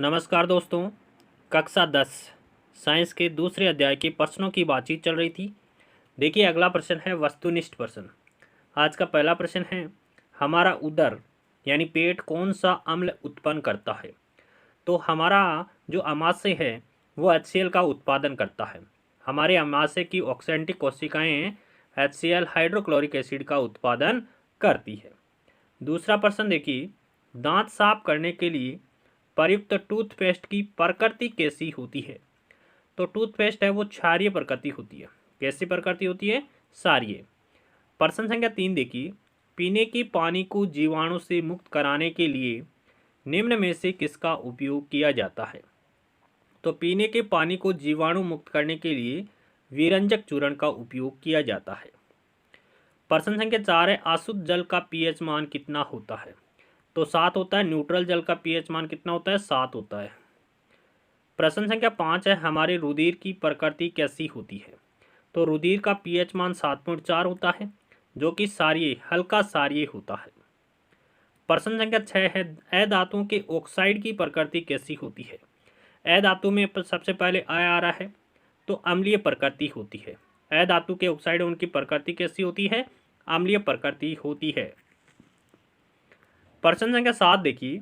नमस्कार दोस्तों। कक्षा 10 साइंस के दूसरे अध्याय के प्रश्नों की बातचीत चल रही थी। देखिए, अगला प्रश्न है वस्तुनिष्ठ प्रश्न। आज का पहला प्रश्न है, हमारा उदर यानी पेट कौन सा अम्ल उत्पन्न करता है? तो हमारा जो अमाशय है वो HCl का उत्पादन करता है। हमारे अमाशय की ऑक्सेंटिक कोशिकाएं HCl हाइड्रोक्लोरिक एसिड का उत्पादन करती है। दूसरा प्रश्न देखिए, दांत साफ करने के लिए प्रयुक्त टूथपेस्ट की प्रकृति कैसी होती है? तो टूथपेस्ट है वो क्षारीय प्रकृति होती है। कैसी प्रकृति होती है? क्षारीय। प्रश्न संख्या 3 देखिए, पीने की पानी को जीवाणु से मुक्त कराने के लिए निम्न में से किसका उपयोग किया जाता है? तो पीने के पानी को जीवाणु मुक्त करने के लिए विरंजक चूर्ण का उपयोग किया जाता है। प्रश्न संख्या 4 है, अशुद्ध जल का पीएच मान कितना होता है? तो 7 होता है। न्यूट्रल जल का पीएच मान कितना होता है? 7 होता है। प्रश्न संख्या 5 है, हमारे रुधिर की प्रकृति कैसी होती है? तो रुधिर का पीएच मान 7.4 होता है, जो कि क्षारीय, हल्का क्षारीय होता है। प्रश्न संख्या 6 है, अधातुओं के ऑक्साइड की प्रकृति कैसी होती है? अधातु में सबसे पहले आ रहा है, तो अम्लीय प्रकृति होती है। अधातु के ऑक्साइड उनकी प्रकृति कैसी होती है? अम्लीय प्रकृति होती है। प्रश्न संख्या 7 देखिए,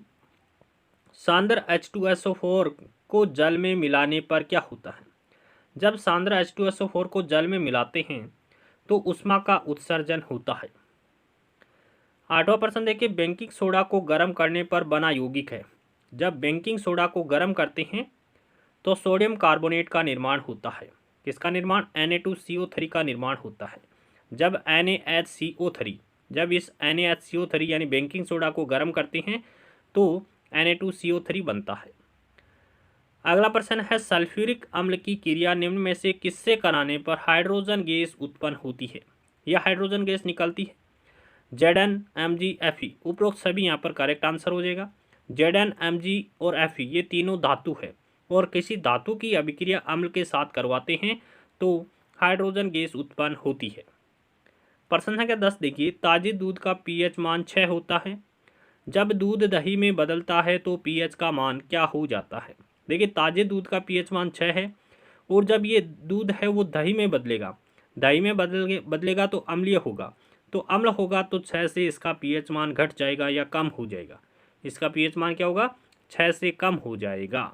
सांद्र H2SO4 को जल में मिलाने पर क्या होता है? जब सांद्र H2SO4 को जल में मिलाते हैं तो ऊष्मा का उत्सर्जन होता है। 8वां प्रश्न देखिए, बेकिंग सोडा को गर्म करने पर बना यौगिक है। जब बेकिंग सोडा को गर्म करते हैं तो सोडियम कार्बोनेट का निर्माण होता है। किसका निर्माण? Na2CO3 का निर्माण होता है। जब NaHCO3 जब इस NaHCO3 यानी बेकिंग सोडा को गर्म करते हैं तो Na2CO3 बनता है। अगला प्रश्न है, सल्फ्यूरिक अम्ल की क्रिया निम्न में से किससे कराने पर हाइड्रोजन गैस उत्पन्न होती है? यह हाइड्रोजन गैस निकलती है। ZnMgFe, उपरोक्त सभी यहाँ पर करेक्ट आंसर हो जाएगा। ZnMg और Fe ये तीनों धातु है और किसी धातु की अभिक्रिया अम्ल के साथ करवाते हैं तो हाइड्रोजन गैस उत्पन्न होती है। प्रश्न संख्या 10 देखिए, ताजे दूध का पीएच मान 6 होता है। जब दूध दही में बदलता है तो पीएच का मान क्या हो जाता है? देखिए, ताजे दूध का पीएच मान 6 है और जब ये दूध है वो दही में बदलेगा, दही में बदलेगा तो अम्लीय होगा, तो अम्ल होगा तो 6 से इसका पीएच मान घट जाएगा या कम हो जाएगा। इसका पीएच मान क्या होगा? 6 से कम हो जाएगा।